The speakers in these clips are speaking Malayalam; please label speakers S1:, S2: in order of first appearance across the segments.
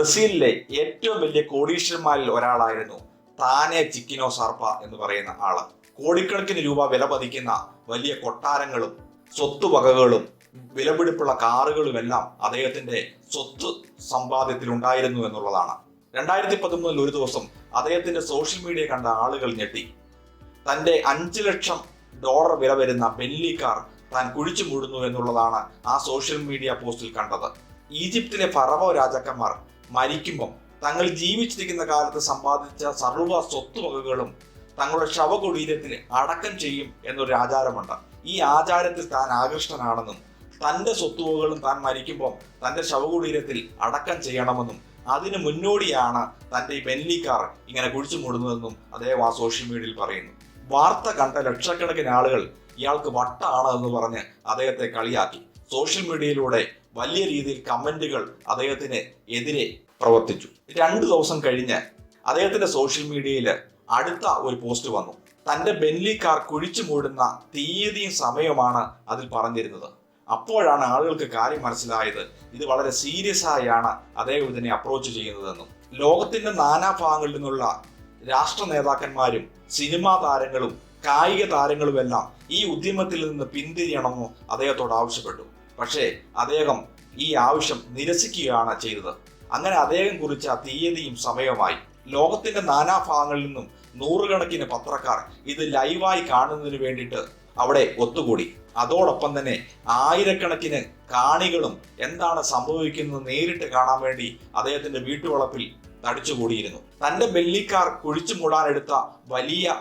S1: ബ്രസീലിലെ ഏറ്റവും വലിയ കോടീശ്വരന്മാരിൽ ഒരാളായിരുന്നു താനെ ചിക്കിനോ സാർപ്പ എന്ന് പറയുന്ന ആള്. കോടിക്കണക്കിന് രൂപ വില പതിക്കുന്ന വലിയ കൊട്ടാരങ്ങളും സ്വത്തുവകകളും വിലപിടിപ്പുള്ള കാറുകളുമെല്ലാം അദ്ദേഹത്തിന്റെ സ്വത്ത് സമ്പാദ്യത്തിൽ ഉണ്ടായിരുന്നു എന്നുള്ളതാണ്. 2013 ഒരു ദിവസം അദ്ദേഹത്തിന്റെ സോഷ്യൽ മീഡിയ കണ്ട ആളുകൾ ഞെട്ടി. തന്റെ $5 ലക്ഷം വില വരുന്ന ബെന്ലി കാർ താൻ കുഴിച്ചു മൂടുന്നു എന്നുള്ളതാണ് ആ സോഷ്യൽ മീഡിയ പോസ്റ്റിൽ കണ്ടത്. ഈജിപ്തിലെ ഫറവോ രാജാക്കന്മാർ മരിക്കുമ്പം തങ്ങൾ ജീവിച്ചിരിക്കുന്ന കാലത്ത് സമ്പാദിച്ച സർവ്വ സ്വത്തുവകകളും തങ്ങളുടെ ശവകുടീരത്തിൽ അടക്കം ചെയ്യും എന്നൊരു ആചാരമുണ്ട്. ഈ ആചാരത്തിൽ താൻ ആകൃഷ്ടനാണെന്നും തന്റെ സ്വത്തുവകകളും താൻ മരിക്കുമ്പോൾ തന്റെ ശവകുടീരത്തിൽ അടക്കം ചെയ്യണമെന്നും അതിന് മുന്നോടിയാണ് തന്റെ ഈ ബെന്ലി കാർ ഇങ്ങനെ കുഴിച്ചു മൂടുന്നതെന്നും അദ്ദേഹം ആ സോഷ്യൽ മീഡിയയിൽ പറയുന്നു. വാർത്ത കണ്ട ലക്ഷക്കണക്കിന് ആളുകൾ ഇയാൾക്ക് വട്ടാണ് എന്ന് പറഞ്ഞ് അദ്ദേഹത്തെ കളിയാക്കി. സോഷ്യൽ മീഡിയയിലൂടെ വലിയ രീതിയിൽ കമന്റുകൾ അദ്ദേഹത്തിന് എതിരെ പ്രവർത്തിച്ചു. 2 ദിവസം കഴിഞ്ഞ് അദ്ദേഹത്തിന്റെ സോഷ്യൽ മീഡിയയിൽ അടുത്ത ഒരു പോസ്റ്റ് വന്നു. തന്റെ ബെന്ലി കാർ കുഴിച്ചു മൂടുന്ന തീയതിയും സമയവുമാണ് അതിൽ പറഞ്ഞിരുന്നത്. അപ്പോഴാണ് ആളുകൾക്ക് കാര്യം മനസ്സിലായത് ഇത് വളരെ സീരിയസ് ആയാണ് അദ്ദേഹം ഇതിനെ അപ്രോച്ച് ചെയ്യുന്നതെന്നും. ലോകത്തിന്റെ നാനാഭാഗങ്ങളിൽ നിന്നുള്ള രാഷ്ട്ര നേതാക്കന്മാരും സിനിമാ താരങ്ങളും കായിക താരങ്ങളുമെല്ലാം ഈ ഉദ്യമത്തിൽ നിന്ന് പിന്തിരിയണമെന്ന് അദ്ദേഹത്തോട് ആവശ്യപ്പെട്ടു. പക്ഷേ അദ്ദേഹം ഈ ആവശ്യം നിരസിക്കുകയാണ് ചെയ്തത്. അങ്ങനെ അദ്ദേഹം കുറിച്ച തീയതിയും സമയവുമായി ലോകത്തിന്റെ നാനാഭാഗങ്ങളിൽ നിന്നും നൂറുകണക്കിന് പത്രക്കാർ ഇത് ലൈവായി കാണുന്നതിന് വേണ്ടിയിട്ട് അവിടെ ഒത്തുകൂടി. അതോടൊപ്പം തന്നെ ആയിരക്കണക്കിന് കാണികളും എന്താണ് സംഭവിക്കുന്നത് നേരിട്ട് കാണാൻ വേണ്ടി അദ്ദേഹത്തിന്റെ വീട്ടുവളപ്പിൽ തടിച്ചുകൂടിയിരുന്നു. തന്റെ ബെന്ലി കാർ കുഴിച്ചു മൂടാനെടുത്ത വലിയ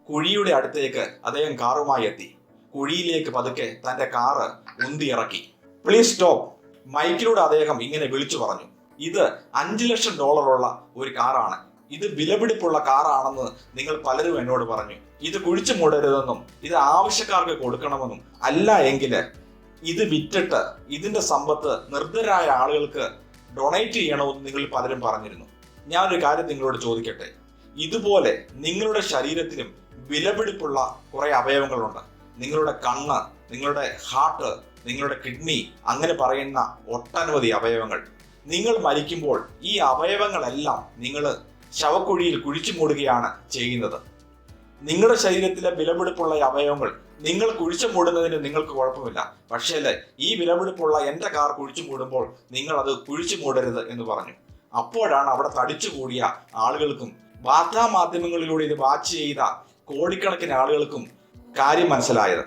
S1: കുഴിയുടെ അടുത്തേക്ക് അദ്ദേഹം കാറുമായി എത്തി. കുഴിയിലേക്ക് പതുക്കെ തന്റെ കാറ് ഉന്തിയിറക്കി. Please stop. മൈക്കിലൂടെ അദ്ദേഹം ഇങ്ങനെ വിളിച്ചു പറഞ്ഞു, ഇത് $5 ലക്ഷം ഉള്ള ഒരു കാറാണ്. ഇത് വിലപിടിപ്പുള്ള കാറാണെന്ന് നിങ്ങൾ പലരും എന്നോട് പറഞ്ഞു. ഇത് കുഴിച്ചു മൂടരുതെന്നും ഇത് ആവശ്യക്കാർക്ക് കൊടുക്കണമെന്നും, അല്ല എങ്കിൽ ഇത് വിറ്റിട്ട് ഇതിന്റെ സമ്പത്ത് നിർദ്ധരായ ആളുകൾക്ക് ഡൊണേറ്റ് ചെയ്യണമെന്ന് നിങ്ങൾ പലരും പറഞ്ഞിരുന്നു. ഞാനൊരു കാര്യം നിങ്ങളോട് ചോദിക്കട്ടെ. ഇതുപോലെ നിങ്ങളുടെ ശരീരത്തിലും വിലപിടിപ്പുള്ള കുറെ അവയവങ്ങളുണ്ട്. നിങ്ങളുടെ കണ്ണ്, നിങ്ങളുടെ ഹാർട്ട്, നിങ്ങളുടെ കിഡ്നി, അങ്ങനെ പറയുന്ന ഒട്ടനവധി അവയവങ്ങൾ. നിങ്ങൾ മരിക്കുമ്പോൾ ഈ അവയവങ്ങളെല്ലാം നിങ്ങൾ ശവക്കുഴിയിൽ കുഴിച്ചു മൂടുകയാണ് ചെയ്യുന്നത്. നിങ്ങളുടെ ശരീരത്തിലെ വിലപിടിപ്പുള്ള അവയവങ്ങൾ നിങ്ങൾ കുഴിച്ചു മൂടുന്നതിന് നിങ്ങൾക്ക് കുഴപ്പമില്ല. പക്ഷേ ഈ വിലപിടിപ്പുള്ള എൻ്റെ കാർ കുഴിച്ചു മൂടുമ്പോൾ നിങ്ങൾ അത് കുഴിച്ചു മൂടരുത് എന്ന് പറഞ്ഞു. അപ്പോഴാണ് അവിടെ തടിച്ചുകൂടിയ ആളുകൾക്കും വാർത്താമാധ്യമങ്ങളിലൂടെ ഇത് വാച്ച് ചെയ്ത കോടിക്കണക്കിന് ആളുകൾക്കും കാര്യം മനസ്സിലായത്.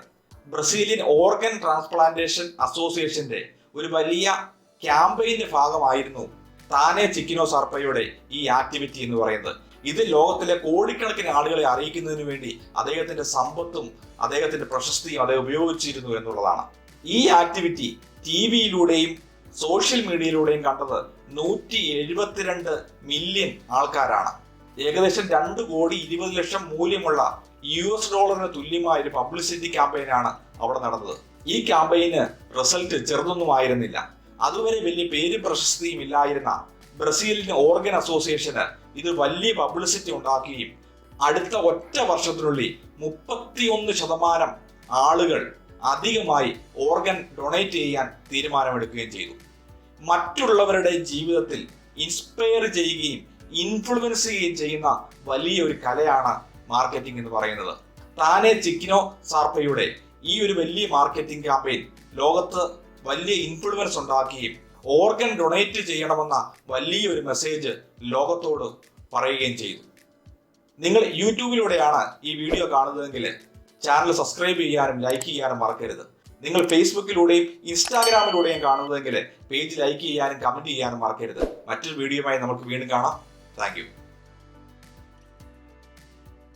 S1: ബ്രസീലിയൻ ഓർഗൻ ട്രാൻസ്പ്ലാന്റേഷൻ അസോസിയേഷന്റെ ഒരു വലിയ ക്യാമ്പയിന്റെ ഭാഗമായിരുന്നു താനെ ചിക്കിനോ സാർപ്പയുടെ ഈ ആക്ടിവിറ്റി എന്ന് പറയുന്നത്. ഇത് ലോകത്തിലെ കോടിക്കണക്കിന് ആളുകളെ അറിയിക്കുന്നതിന് വേണ്ടി അദ്ദേഹത്തിന്റെ സമ്പത്തും അദ്ദേഹത്തിന്റെ പ്രശസ്തിയും അദ്ദേഹം ഉപയോഗിച്ചിരുന്നു എന്നുള്ളതാണ്. ഈ ആക്ടിവിറ്റി TV-യിലൂടെയും സോഷ്യൽ മീഡിയയിലൂടെയും കണ്ടത് 172 മില്യൺ ആൾക്കാരാണ്. ഏകദേശം 2,20,00,000 മൂല്യമുള്ള $US തുല്യമായ ഒരു പബ്ലിസിറ്റി ക്യാമ്പയിനാണ് അവിടെ നടന്നത്. ഈ ക്യാമ്പയിന് റിസൾട്ട് ചെറുതൊന്നുമായിരുന്നില്ല. അതുവരെ വലിയ പേരും പ്രശസ്തിയും ഇല്ലായിരുന്ന ബ്രസീലിയൻ ഓർഗൻ അസോസിയേഷന് ഇത് വലിയ പബ്ലിസിറ്റി ഉണ്ടാക്കുകയും അടുത്ത ഒറ്റ വർഷത്തിനുള്ളിൽ 31% ആളുകൾ അധികമായി ഓർഗൻ ഡൊണേറ്റ് ചെയ്യാൻ തീരുമാനമെടുക്കുകയും ചെയ്തു. മറ്റുള്ളവരുടെ ജീവിതത്തിൽ ഇൻസ്പയർ ചെയ്യുകയും ഇൻഫ്ലുവൻസ് ചെയ്യുകയും ചെയ്യുന്ന വലിയൊരു കലയാണ് മാർക്കറ്റിംഗ് എന്ന് പറയുന്നത്. താനെ ചിക്കിനോ സാർപ്പയുടെ ഈ ഒരു വലിയ മാർക്കറ്റിംഗ് ക്യാമ്പയിൻ ലോകത്ത് വലിയ ഇൻഫ്ലുവൻസ് ഉണ്ടാക്കുകയും ഓർഗൻ ഡൊണേറ്റ് ചെയ്യണമെന്ന വലിയൊരു മെസ്സേജ് ലോകത്തോട് പറയുകയും ചെയ്തു. നിങ്ങൾ യൂട്യൂബിലൂടെയാണ് ഈ വീഡിയോ കാണുന്നതെങ്കിൽ ചാനൽ സബ്സ്ക്രൈബ് ചെയ്യാനും ലൈക്ക് ചെയ്യാനും മറക്കരുത്. നിങ്ങൾ ഫേസ്ബുക്കിലൂടെയും ഇൻസ്റ്റാഗ്രാമിലൂടെയും കാണുന്നതെങ്കിൽ പേജ് ലൈക്ക് ചെയ്യാനും കമന്റ് ചെയ്യാനും മറക്കരുത്. മറ്റൊരു വീഡിയോയുമായി നമുക്ക് വീണ്ടും കാണാം. Thank you.